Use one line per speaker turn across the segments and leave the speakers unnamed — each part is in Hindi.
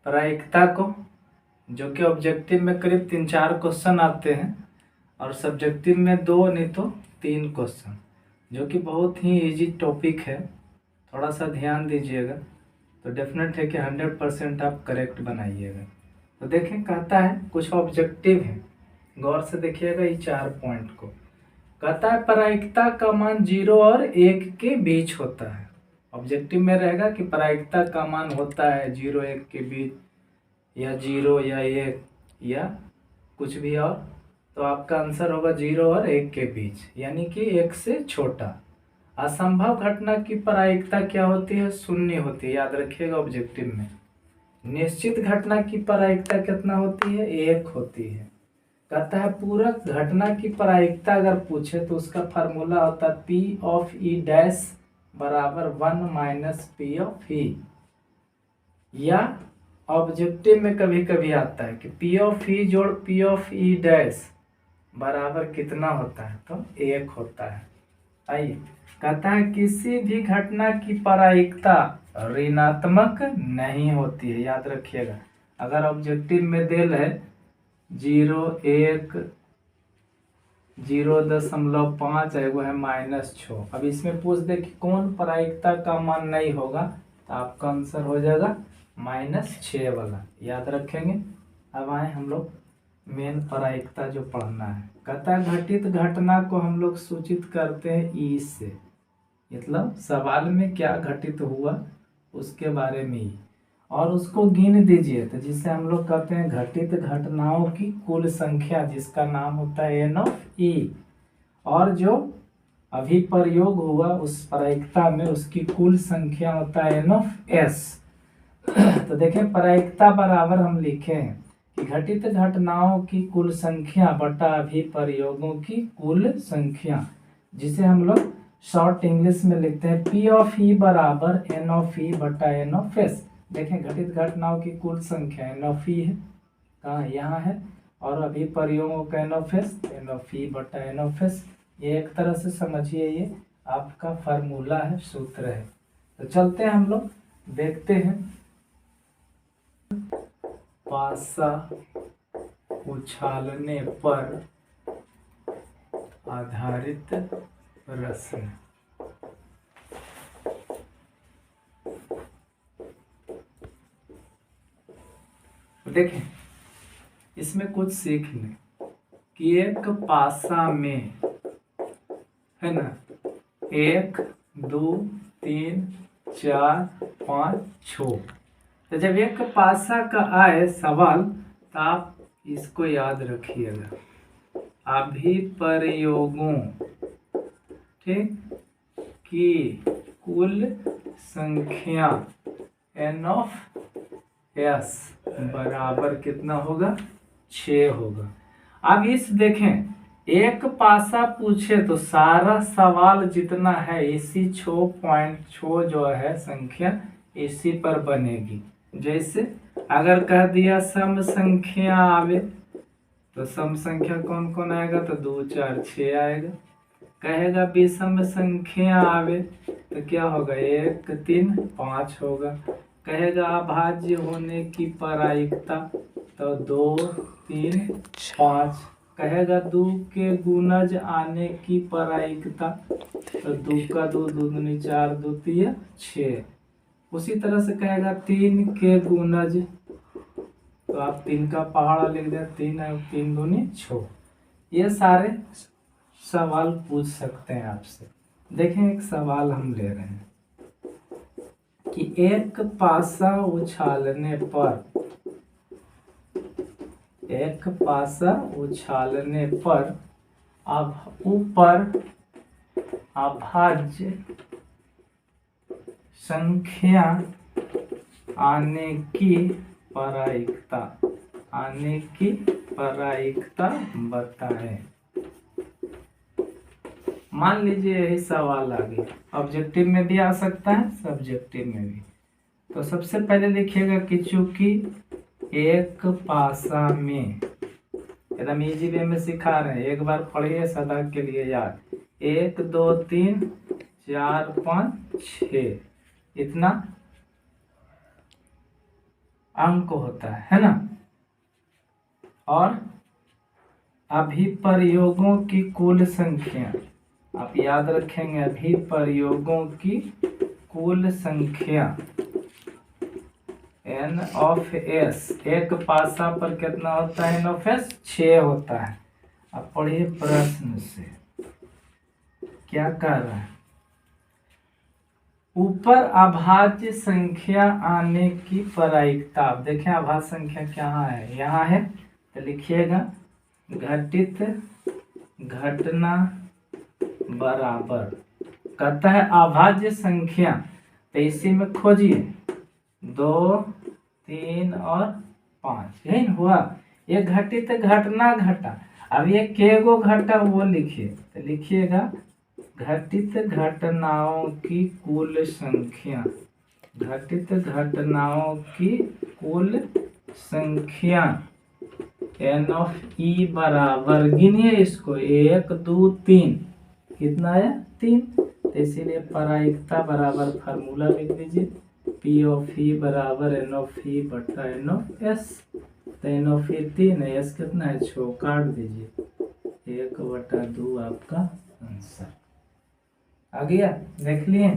प्रायिकता को, जो कि ऑब्जेक्टिव में करीब 3-4 क्वेश्चन आते हैं और सब्जेक्टिव में 2 नहीं तो 3 क्वेश्चन, जो कि बहुत ही इजी टॉपिक है। थोड़ा सा ध्यान दीजिएगा तो डेफिनेट है कि 100% आप करेक्ट बनाइएगा। तो देखें, कहता है कुछ ऑब्जेक्टिव है, गौर से देखिएगा ये 4 पॉइंट को। कहता है प्रायिकता का मान 0 और 1 के बीच होता है। ऑब्जेक्टिव में रहेगा कि प्रायिकता का मान होता है 0-1 के बीच, या 0 या 1 या कुछ भी और। तो आपका आंसर होगा 0 और 1 के बीच, यानी कि 1 से छोटा। असंभव घटना की प्रायिकता क्या होती है? 0 होती है, याद रखिएगा ऑब्जेक्टिव में। निश्चित घटना की प्रायिकता कितना होती है? 1 होती है। कहता है पूरक घटना की प्रायिकता अगर पूछे तो उसका फार्मूला होता है P ऑफ E डैश बराबर 1 - P ऑफ E। या ऑब्जेक्टिव में कभी कभी आता है कि P ऑफ E जोड़ P ऑफ E डैश बराबर कितना होता है? तो 1 होता है। आइए, कहता है किसी भी घटना की प्रायिकता ऋणात्मक नहीं होती है, याद रखिएगा। अगर ऑब्जेक्टिव में देल है 0, 1, 0.5 है, वो है -6। अब इसमें पूछ दे कि कौन प्रायिकता का मान नहीं होगा, तो आपका आंसर हो जाएगा -6 वाला, याद रखेंगे। अब आए हम लोग मेन प्रायिकता जो पढ़ना है। कहता है घटित घटना को हम लोग सूचित करते हैं ई से, मतलब सवाल में क्या घटित हुआ उसके बारे में ही, और उसको गिन दीजिए। तो जिसे हम लोग कहते हैं घटित घटनाओं की कुल संख्या, जिसका नाम होता है N ऑफ E, और जो अभी प्रयोग हुआ उस प्रायिकता में उसकी कुल संख्या होता है N ऑफ S। तो देखें, प्रायिकता बराबर हम लिखे हैं कि घटित घटनाओं की कुल संख्या बटा अभिप्रयोगों की कुल संख्या, जिसे हम लोग शॉर्ट इंग्लिश में लिखते हैं P ऑफ E बराबर N ऑफ E बटा N ऑफ S। देखें, घटित घटनाओं की कुल संख्या N ऑफ E है, कहाँ? यहाँ है, और अभिप्रयोगों का N of S, N of E बटा N ऑफ S। ये एक तरह से समझिए, ये आपका फार्मूला है, सूत्र है। तो चलते हैं हम लोग देखते हैं पासा उछालने पर आधारित प्रश्न। देखें, इसमें कुछ सीख लें कि एक पासा में है ना 1, 2, 3, 4, 5, 6। तो जब एक पासा का आए सवाल तो आप इसको याद रखिएगा, अभिप्रयोगों ठीक की कुल संख्या N ऑफ S बराबर कितना होगा? 6 होगा। अब इस देखें, एक पासा पूछे तो सारा सवाल जितना है इसी 6.6 जो है संख्या इसी पर बनेगी। जैसे अगर कह दिया सम संख्या आवे तो सम संख्या कौन कौन आएगा? तो 2, 4, 6 आएगा। कहेगा विषम संख्या आवे तो क्या होगा? 1, 3, 5 होगा। कहेगा अभाज्य होने की प्रायिकता तो 2, 3, 5। कहेगा 2 के गुणज आने की प्रायिकता तो 2 का 2, 2 दूनी 4, 2 तिया 6। उसी तरह से कहेगा 3 के गुणज, तो आप 3 का पहाड़ा लिख दें, 3 है, 3 दूनी 6। ये सारे सवाल पूछ सकते हैं आपसे। देखें, एक सवाल हम ले रहे हैं कि एक पासा उछालने पर, एक पासा उछालने पर अब ऊपर अभाज्य संख्या आने की प्रायिकता, आने की प्रायिकता बताएं। मान लीजिए यही सवाल आ गया, ऑब्जेक्टिव में भी आ सकता है, सब्जेक्टिव में भी। तो सबसे पहले देखिएगा कि चूंकि एक पासा में, एकदम इजी वे में सिखा रहे हैं, एक बार पढ़िए सदा के लिए याद। 1, 2, 3, 4, 5, 6 इतना अंक होता है ना। और अभिप्रयोगों की कुल संख्या, आप याद रखेंगे, अभिप्रयोगों की कुल संख्या एन ऑफ एस, एक पासा पर कितना होता है एन ऑफ एस, 6 होता है। अब पढ़िए प्रश्न से क्या कह रहा है। ऊपर अभाज्य संख्या आने की प्रायिकता, आप देखें अभाज्य संख्या कहाँ है, यहाँ है, तो लिखिएगा घटित घटना बराबर, कहता है अभाज्य संख्या, तो इसी में खोजिए 2, 3 और 5, यही न हुआ। ये घटित घटना घटा, अब ये के गो घटा वो लिखिए, तो लिखिएगा घटित घटनाओं की कुल संख्या, घटित घटनाओं की कुल संख्या एन ऑफ ई बराबर, गिनिए इसको, 1 2 3, कितना है 3, तो इसीलिए प्रायिकता बराबर फार्मूला लिख दीजिए, पी ऑफ ई बराबर एन ऑफ ई बटा एन ऑफ एस, तो एन ऑफ ई 3 है, एस कितना है 6, काट दीजिए, 1/2 आपका आंसर आ गया। देख लिए।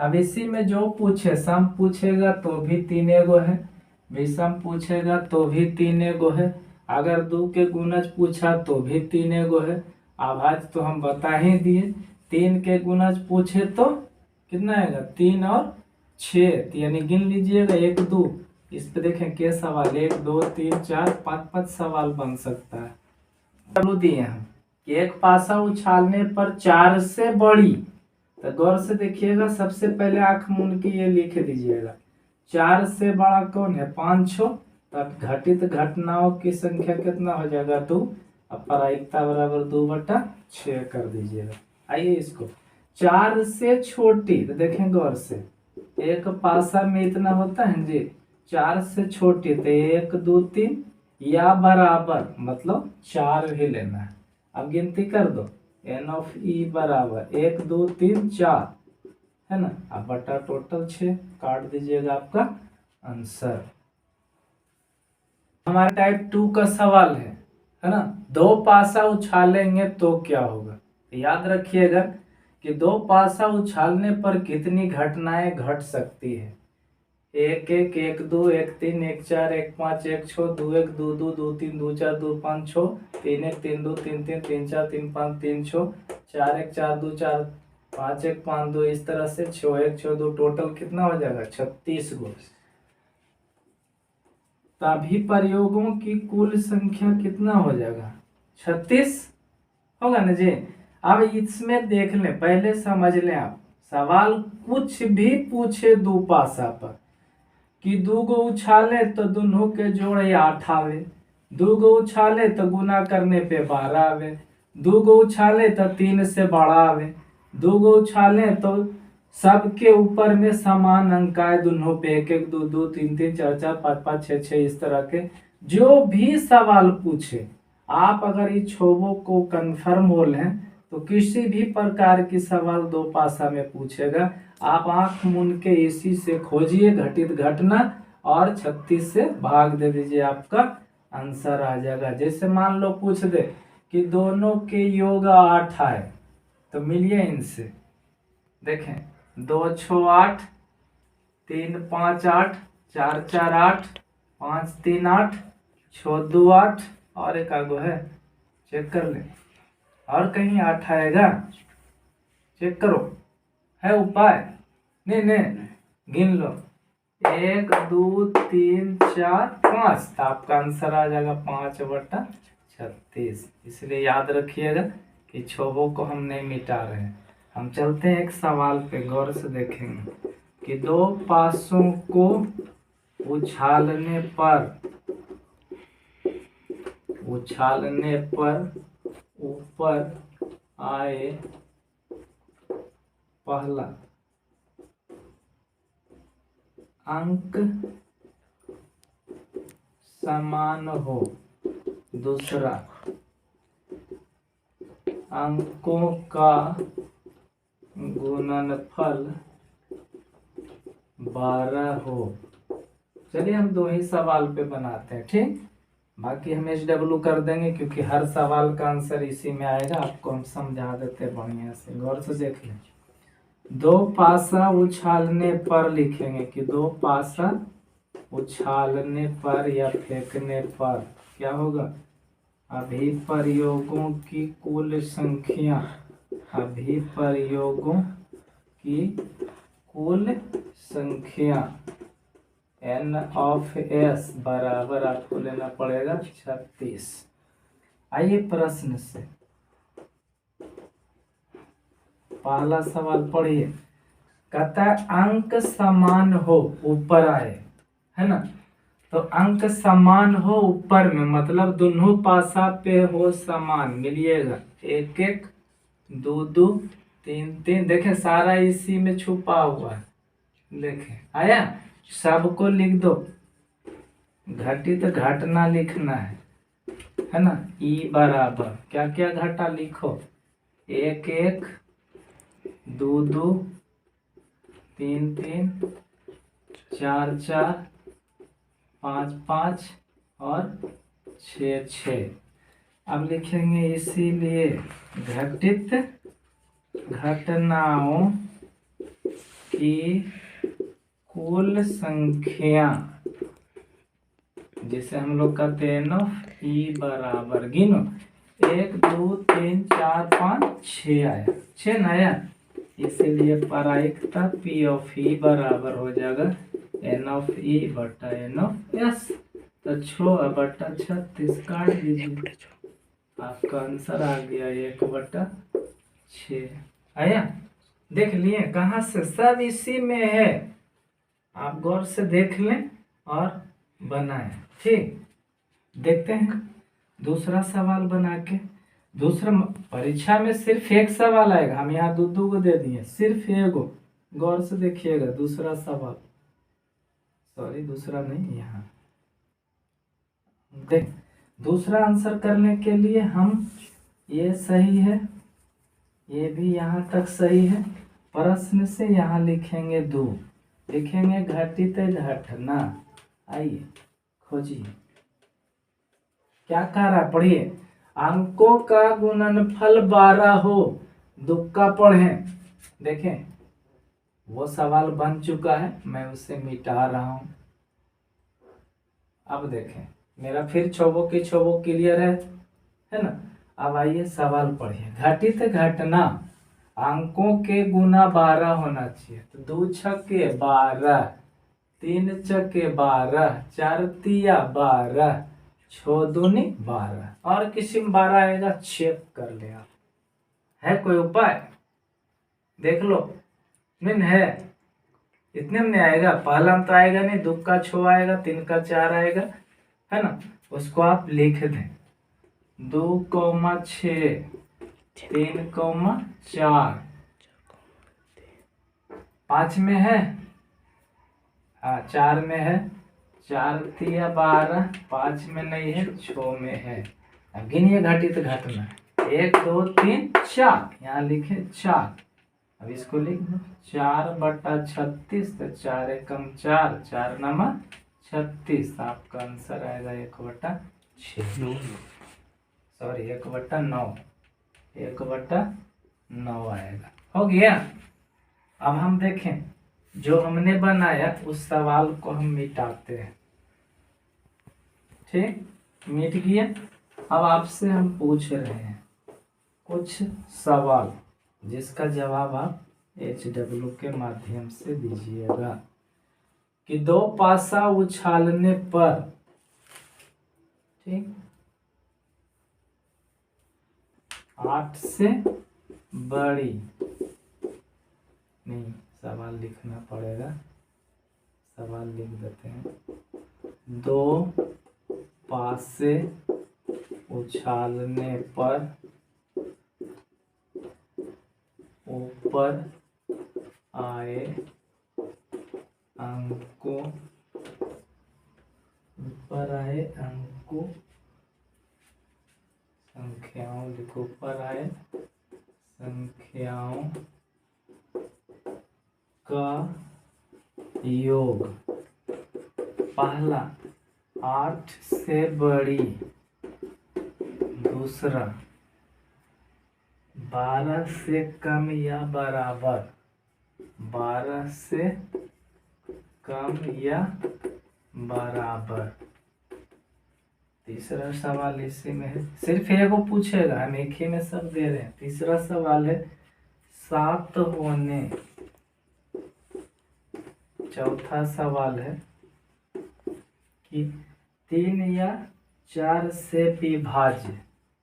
अब इसी में जो पूछे, सम पूछेगा तो भी 3 गो है, विषम पूछेगा तो भी 3 गो है, अगर 2 के गुणज पूछा तो भी 3 गो है। अभाज्य तो हम बता ही दिए, 3 के गुणज पूछे तो कितना आएगा 3 और 6, यानी गिन लीजिएगा 1 2, इस पे देखें के सवाल 1 2 3 4 5 सवाल बन सकता है। चलो दिए हम कि एक पासा उछालने पर 4 से बड़ी, तो गौर से देखिएगा, सबसे पहले आंख मूंद के ये लिख दीजिएगा 4 से बड़ा कौन है 5 6, तब घटित घटनाओं की संख्या कितना हो जाएगा 2, अब प्रायिकता बराबर 2/6 कर दीजिएगा। आइए इसको 4 से छोटी, तो देखें गौर से, एक पासा में इतना होता है जी, 4 से छोटी तो 1 2 3 या बराबर, मतलब 4 ही लेना है। अब गिनती कर दो, एन ऑफ ई बराबर 1 2 3 4 है ना, अब बटा टोटल 6, काट दीजिएगा आपका आंसर। हमारा टाइप 2 का सवाल है ना, 2 पासा उछालेंगे तो क्या होगा। याद रखिएगा कि 2 पासा उछालने पर कितनी घटनाएं घट सकती है, 1 1 1 2 1 3 1 4 1 5 1 6 2 1 2 2 2 3 2 4 2 5 6 3 1 3 2 3 3 3 4 3 5 3 6 4 1 4 2 4 5 1 5 2, इस तरह से 6 1 6 2, टोटल कितना हो जाएगा 36 गो। तभी प्रयोगों की कुल संख्या कितना हो जाएगा 36 होगा ना जी। अब इसमें देख लें, पहले समझ लें आप, सवाल कुछ भी पूछे 2 पासा पर कि 2 गो उछाले तो दोनों के जोड़े 8 आवे, 2 गो उछाले तो गुना करने पे 12 आवे, 2 गो उछाले तो 3 से बड़ा आवे, 2 गो उछाले तो सबके ऊपर में समान अंक आए, दोनों पे 1 1 2 2 3 3 4 4 5 5 6 6, इस तरह के जो भी सवाल पूछे आप, अगर ये छोबों को कंफर्म बोल हैं तो किसी भी प्रकार की सवाल 2 पासा में पूछेगा, आप आंख मूंद के इसी से खोजिए घटित घटना और 36 से भाग दे दीजिए, आपका आंसर आ जाएगा। जैसे मान लो पूछ दे कि दोनों के योग 8 आए, तो मिलिए इनसे, देखें 2 6 8, 3 5 8, 4 4 8, 5 3 8, 6 2 8, और एक आगो है, चेक कर ले, और कहीं 8 आएगा, चेक करो, है उपाय, नहीं नहीं गिन लो 1 2 3 4 5, तो आपका आंसर आ जाएगा 5/36। इसलिए याद रखिएगा कि छोबों को हम नहीं मिटा रहे हैं। हम चलते हैं एक सवाल पे, गौर से देखेंगे कि 2 पासों को उछालने पर ऊपर आए पहला अंक समान हो, दूसरा अंकों का गुणनफल 12 हो, चलिए हम 2 ही सवाल पे बनाते हैं, ठीक। बाकी हम HW कर देंगे क्योंकि हर सवाल का आंसर इसी में आएगा। आपको हम समझा देते हैं बढ़िया से, गौर से देख लें। 2 पासा उछालने पर लिखेंगे कि 2 पासा उछालने पर या फेंकने पर क्या होगा? अभिप्रयोगों की कुल संख्या, अभिप्रयोगों की कुल संख्या N ऑफ S बराबर आपको लेना पड़ेगा 36। आइए प्रश्न से पहला सवाल पढ़िए। कहता है अंक समान हो ऊपर आए, है ना। तो अंक समान हो ऊपर में मतलब दोनों पासा पे हो समान, मिलिएगा 1 1 2 2 3 3। देखें सारा इसी में छुपा हुआ है, देखें आया। सबको लिख दो, घटित घटना लिखना है ना। ई बराबर क्या क्या घटा लिखो, 1 1 2 2 3 3 4 4 5 5 और 6 6। अब लिखेंगे इसीलिए घटित घटनाओं की कुल संख्या, जिसे हम लोग कहते हैं ना ई बराबर, गिनो 1 2 3 4 5 6 आया, 6 ना आया। इसीलिए प्रायिकता P ऑफ E बराबर हो जाएगा N ऑफ E बटा N ऑफ S। तो 6 बटा 36 काट दीजिए, आपका आंसर आ गया 1/6 आया। देख लिए कहाँ से, सब इसी में है। आप गौर से देख लें और बनाएं, ठीक। देखते हैं दूसरा सवाल बना के। दूसरा परीक्षा में सिर्फ 1 सवाल आएगा, हम यहाँ 2 2 को दे दिए, सिर्फ 1 गौर से देखिएगा। दूसरा सवाल, सॉरी दूसरा नहीं, यहाँ देख। दूसरा आंसर करने के लिए हम, ये सही है, ये भी यहाँ तक सही है। प्रश्न से यहाँ लिखेंगे 2, लिखेंगे घटित घटना। आइए खोजिए क्या कह रहा, पढ़िए। अंकों का गुणनफल 12 हो, दुक्का पढ़ें। देखें वो सवाल बन चुका है, मैं उसे मिटा रहा हूं। अब देखें मेरा फिर छवो की छवो क्लियर है ना। अब आइए सवाल पढ़िए। घटित घटना अंकों के गुना 12 होना चाहिए। तो 2 छक्के 12, 3 चक्के 12, 4 तिया 12, 6 दूनी 12, और किसी में 12 आएगा चेक कर ले आप। है कोई उपाय, देख लो। नहीं है, इतने में नहीं आएगा। पहला में तो आएगा नहीं, 2 का 6 आएगा, 3 का 4 आएगा, है ना। उसको आप लिख दें 2, 6 3, 4। 5 में है, हाँ 4 में है, 4 तिया 12, 5 में नहीं है, 6 में है। अब गिनिए घटित घटना, 1 2 3 4, यहाँ लिखे 4। अब इसको लिख दो 4/36, तो 4 एकम 4, 4 नमा 36। आपका आंसर आएगा 1/6, सॉरी 1/9, 1/9 आएगा। हो गया। अब हम देखें जो हमने बनाया उस सवाल को हम मिटाते हैं, ठीक। मिट गया। अब आपसे हम पूछ रहे हैं कुछ सवाल जिसका जवाब आप HW के माध्यम से दीजिएगा। कि 2 पासा उछालने पर, ठीक, 8 से बड़ी, नहीं सवाल लिखना पड़ेगा, सवाल लिख देते हैं। 2 पासे उछालने पर ऊपर आए अंकों, ऊपर आए अंकों संख्याओं, लिखो ऊपर आए संख्याओं का योग पहला 8 से बड़ी, दूसरा 12 से कम या बराबर, 12 से कम या बराबर। तीसरा सवाल इसी में है, सिर्फ एक को पूछेगा, हम एक ही में सब दे रहे हैं। तीसरा सवाल है 7 होने। चौथा सवाल है कि 3 या 4 से विभाज्य,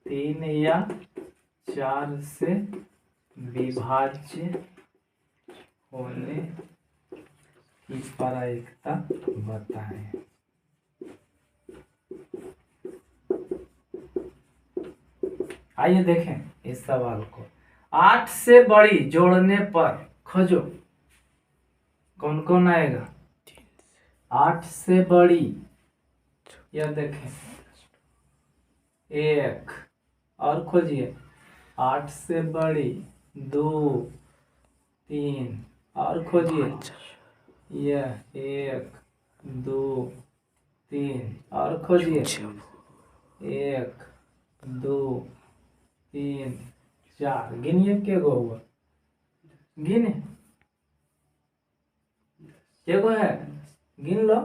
3 या 4 से विभाज्य होने की प्रायिकता बताएं। आइए देखें इस सवाल को। 8 से बड़ी जोड़ने पर खोजो, कौन कौन आएगा? 8 से बड़ी, या देखें 1, और खोजिए 8 से बड़ी 2, 3, और खोजिए यह 1, 2, 3, और खोजिए 1, 2, 3, 4। गिनिए के गो हुआ, गिने के गो है, गिन लो।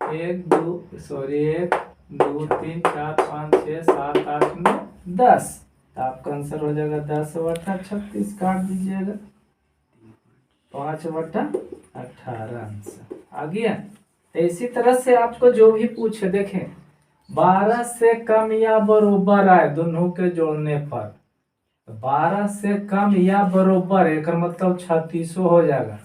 1, 2 सॉरी 1, 2, 3, 4, 5, 6, 7, 8, 9, 10। तो आपका आंसर हो जाएगा 10/36। काट दीजिएगा 5/18 आंसर आ गया। तो इसी तरह से आपको जो भी पूछे, देखें 12 से कम या बरोबर आए दोनों के जोड़ने पर, 12 से कम या बरोबर है का मतलब 36 हो जाएगा।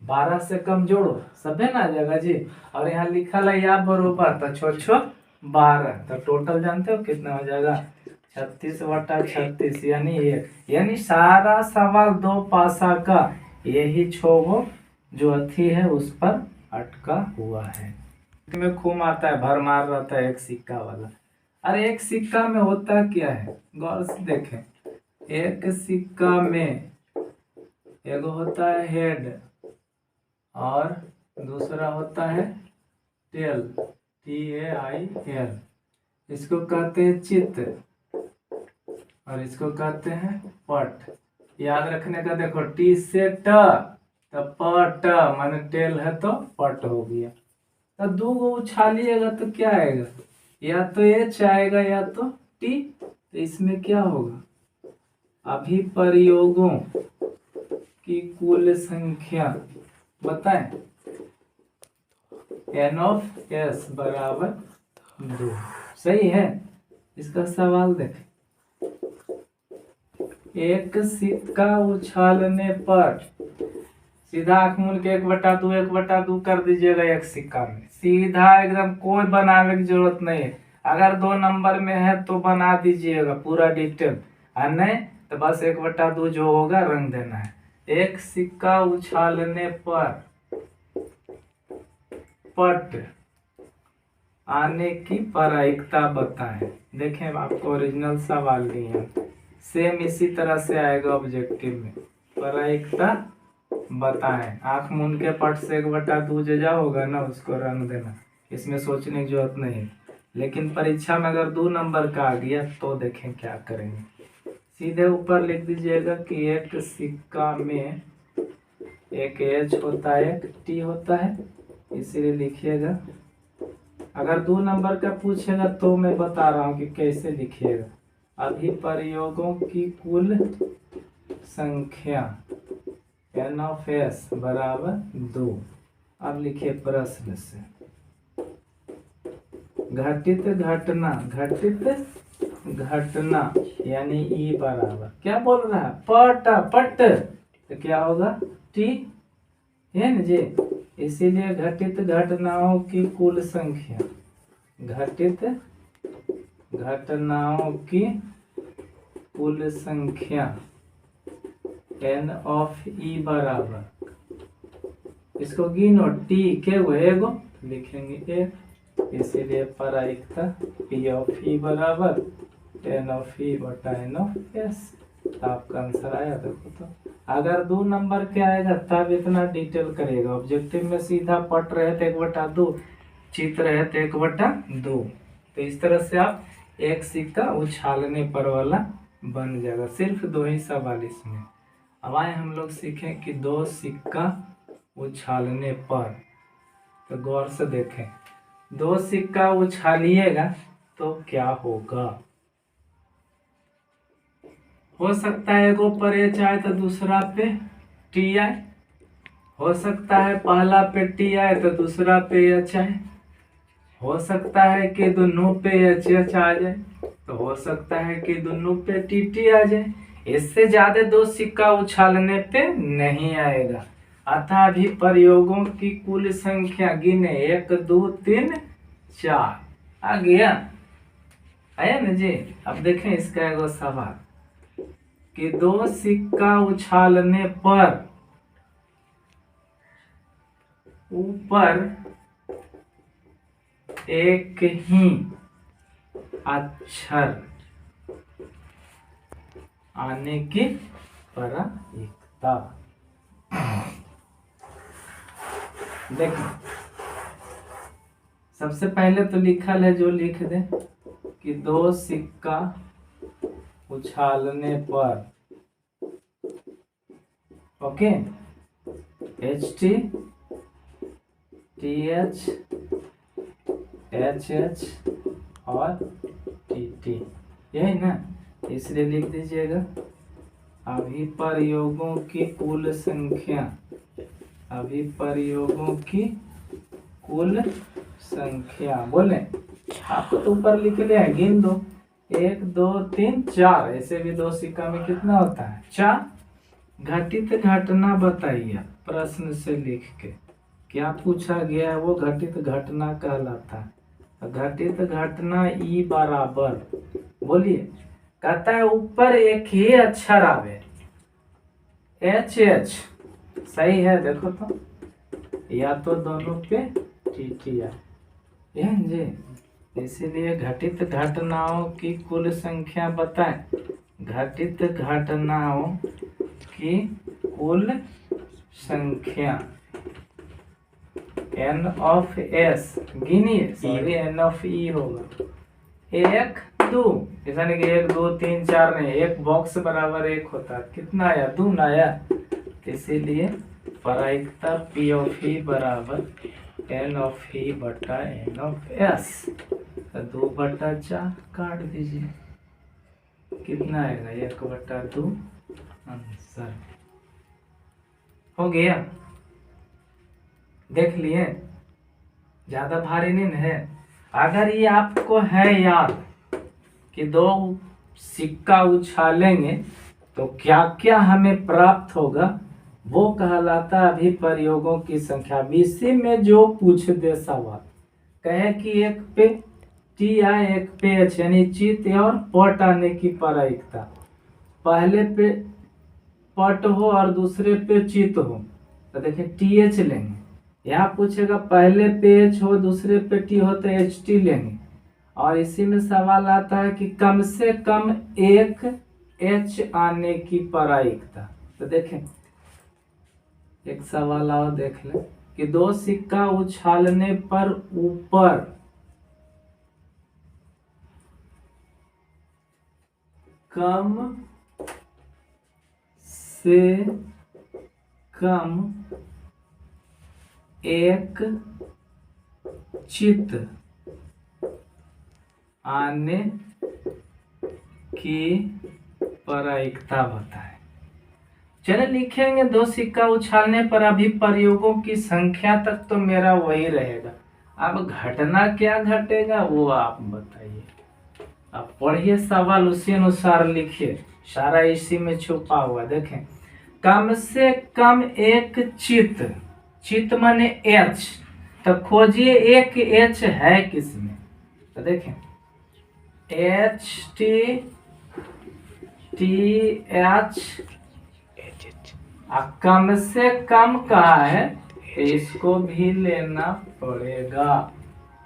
12 से कम जोड़ो सब है ना आ जाएगा जी। और यहाँ लिखा है या बरोबर, तो छो 12, तो टोटल जानते हो कितना हो जाएगा? 36/36 यानी 1। यानी सारा सवाल 2 पासा का यही 6 जो अथी है उस पर अटका हुआ है। में खूम आता है, भरमार रहता है एक सिक्का वाला। अरे एक सिक्का में होता क्या है, गौर से देखें। एक सिक्का में एगो होता है हेड और दूसरा होता है टेल, TAIL। इसको कहते हैं चित्र और इसको कहते हैं पट। याद रखने का, देखो T से ट, तो पट माने टेल है तो पट हो गया। तो 2 को उछालिएगा तो क्या आएगा? या तो H आएगा या तो T। तो इसमें क्या होगा? अभिप्रयोगों की कुल संख्या बताएं। N(S) बराबर 2। सही है। इसका सवाल देखें। एक सिक्का उछालने पर सीधा आंख मूंद के 1/2 1/2 कर दीजिएगा एक सिक्का में, सीधा एकदम, कोई बनाने की जरूरत नहीं है। अगर 2 नंबर में है तो बना दीजिएगा पूरा डिटेल, और नहीं तो बस 1/2 जो होगा रंग देना है। एक सिक्का उछालने पर पट आने की प्रायिकता बताएं। देखें आपको ओरिजिनल सवाल दिए, सेम इसी तरह से आएगा ऑब्जेक्टिव में। प्रायिकता बताएं, आंख मूंद के पट से 1/2 जो होगा ना उसको रंग देना, इसमें सोचने की जरूरत नहीं। लेकिन परीक्षा में अगर 2 नंबर का आ गया तो देखें क्या करेंगे। सीधे ऊपर लिख दीजिएगा कि एक सिक्का में एक H होता है एक T होता है, इसीलिए लिखिएगा। अगर 2 नंबर का पूछेगा तो मैं बता रहा हूँ कि कैसे लिखिएगा। अभिप्रयोगों की कुल संख्या N(S) बराबर 2। अब लिखिए प्रश्न से, घटित घटना, घटित घटना यानी E बराबर क्या बोल रहा है? पट। तो क्या होगा? T है ना जी। इसीलिए घटित घटनाओं की कुल संख्या, घटित घटनाओं की कुल संख्या N(E) बराबर, इसको गिनो T के वो एगो लिखेंगे 1, इसीलिए प्रायिकता P(E) बराबर N(E) बटा N(S). आपका आंसर आया देखो तो। अगर 2 नंबर के आएगा तब इतना डिटेल करेगा। ऑब्जेक्टिव में सीधा पट रहे तो 1/2, चित रहे तो 1/2। तो इस तरह से आप एक सिक्का उछालने पर वाला बन जाएगा। सिर्फ 2 ही सवाल इसमें। अब आए हम लोग सीखें कि 2 सिक्का उछालने पर। तो गौर से देखें, 2 सिक्का उछालिएगा तो क्या होगा। हो सकता है एगो पर एच आए तो दूसरा पे टी आए, हो सकता है पहला पे टी आए तो दूसरा पे एच आए, हो सकता है कि दोनों पे एच एच आ जाए, तो हो सकता है कि दोनों पे टी टी आ जाए। इससे ज्यादा 2 सिक्का उछालने पे नहीं आएगा। अतः अभी प्रयोगों की कुल संख्या गिने 1 2 3 4 आ गया। आया ना जी। अब देखें इसका एगो सवाल कि 2 सिक्का उछालने पर ऊपर एक ही अक्षर आने की प्रायिकता। देखो सबसे पहले तो लिखल है, जो लिख दे कि 2 सिक्का उछालने पर, okay, H T T H H H और टी टी, यही ना। इसलिए लिख दीजिएगा अभिप्रयोगों की कुल संख्या, अभिप्रयोगों की कुल संख्या। बोले आपको तो ऊपर लिख लिया है, गिन दो 1 2 3 4। ऐसे भी 2 सिक्का में कितना होता है 4। घटित घटना बताइए प्रश्न से लिख के। क्या पूछा गया है वो घटित घटना कहलाता है। घटित घटना ई बराबर, बोलिए, कहता है ऊपर एक ही अक्षर आवे, एच एच, सही है। देखो तो या तो दोनों पे टी टी आए जी। इसीलिए घटित घटनाओं की कुल संख्या बताएं। घटित घटनाओं की कुल संख्या एन ऑफ एस, गिनिए, सॉरी एन ऑफ ई होगा 1 2, ऐसा नहीं कि 1 2 3 4 नहीं, एक बॉक्स बराबर 1 होता है। कितना आया 2 ना आया। इसीलिए प्रायिकता पी ऑफ ई बराबर एन ऑफ ई बटा एन ऑफ एस। 2/4 काट दीजिए, कितना आएगा 1/2 आंसर हो गया। देख लिए, ज्यादा भारी नहीं है। अगर ये आपको है याद कि 2 सिक्का उछालेंगे तो क्या क्या हमें प्राप्त होगा, वो कहलाता है अभिप्रयोगों की संख्या। इसी में जो पूछ दे सवाल, कहे कि एक पे टी आए एक पे एच, यानी चित और पट आने की प्रायिकता। पहले पे पट हो और दूसरे पे चित हो तो देखिए टी एच लेंगे। यहाँ पूछेगा पहले पे एच हो दूसरे पे टी हो तो एच टी लेंगे। और इसी में सवाल आता है कि कम से कम एक एच आने की प्रायिकता। तो देखें एक सवाल और देख लें कि 2 सिक्का उछालने पर ऊपर कम से कम एक चित आने की प्रायिकता बताएं। चले लिखेंगे 2 सिक्का उछालने पर अभिप्रयोगों की संख्या तक तो मेरा वही रहेगा। अब घटना क्या घटेगा वो आप बताइए। अब पढ़िए सवाल, उसी अनुसार लिखिए, सारा इसी में छुपा हुआ। देखें कम से कम एक चित, चित माने एच, तो खोजिए एक एच है किसमें। तो देखें एच टी टी एच, कम से कम कहा है तो इसको भी लेना पड़ेगा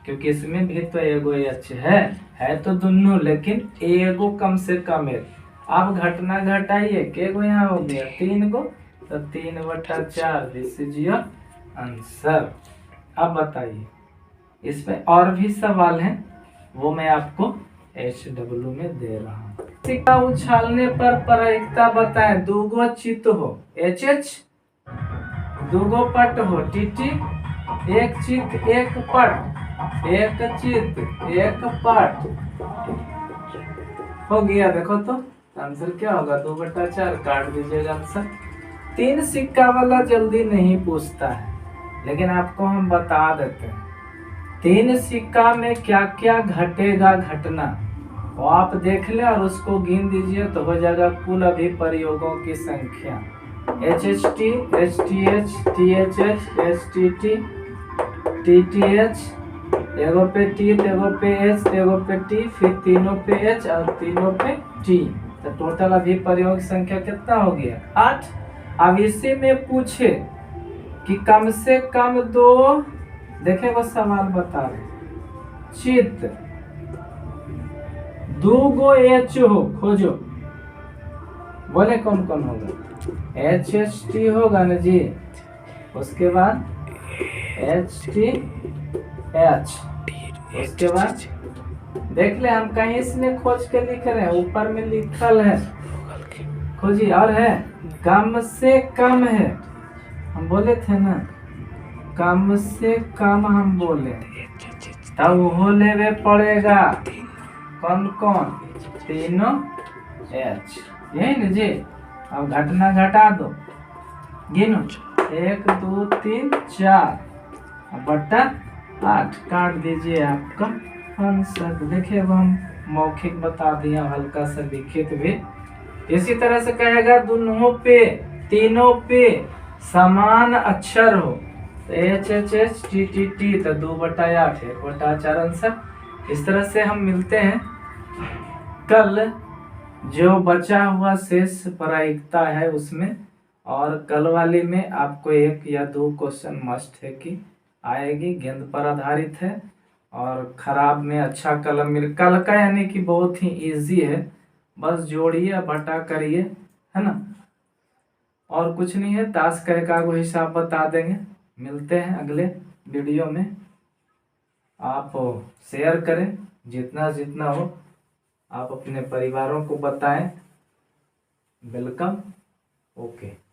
क्योंकि इसमें भी तो एगो एच है तो दोनों, लेकिन एगो कम से कम है। अब घटना घटाइए, के गो यहाँ हो गया 3 गो, तो 3/4, दिस इज योर आंसर। अब बताइए, इसमें और भी सवाल हैं, वो मैं आपको HW में दे रहा हूँ। सिक्का उछालने पर प्रायिकता बताएं। 2 गो चित हो HH, 2 गो पट हो TT, 1 चित 1 पट, 1 चित 1 पट हो गया। देखो तो आंसर क्या होगा, 2/4, काट दीजिएगा आंसर। 3 सिक्का वाला जल्दी नहीं पूछता है, लेकिन आपको हम बता देते हैं 3 सिक्का में क्या क्या घटेगा घटना, वो आप देख ले और उसको गिन दीजिए तो हो जाएगा कुल अभिप्रयोगों की संख्या। HHT, HTH, THH, HTT, TTH, एगो पे T, एगो पे H, एगो पे T, फिर तीनों पे H और तीनों पे T, तो टोटल अभिप्रयोग की संख्या कितना हो गया 8। अब इसी में पूछे कि कम से कम 2, देखे वो सवाल बता रहे, चित 2 गो H हो, खोजो, बोले कौन कौन होगा। HHT होगा ना जी, उसके बाद HTH, उसके बाद देख ले, हम कहीं इसने खोज के लिख रहे हैं, ऊपर में लिखल है, खोजिए। और है कम से कम है, हम बोले थे ना कम से कम, हम बोले तब वो लेवे पड़ेगा कौन कौन, तीनों H, यही ना जी। अब घटना घटा दो, गिनो 1 2 3 4 बटा 8, काट दीजिए आपका आंसर। देखिए अब हम मौखिक बता दिया, हल्का सा लिखित भी। इसी तरह से कहेगा दोनों पे, तीनों पे समान अक्षर हो, तो HHH TTT, तो 2/8, 1/4 आंसर। इस तरह से हम मिलते हैं कल, जो बचा हुआ शेष प्रायिकता है उसमें, और कल वाली में आपको 1 या 2 क्वेश्चन मस्ट है कि आएगी, गेंद पर आधारित है, और खराब में अच्छा कलम मिल, कल का यानी कि बहुत ही इजी है, बस जोड़िए बटा करिए, है ना, और कुछ नहीं है। ताश का को हिसाब बता देंगे। मिलते हैं अगले वीडियो में। आप शेयर करें जितना जितना हो, आप अपने परिवारों को बताएं। Welcome, okay.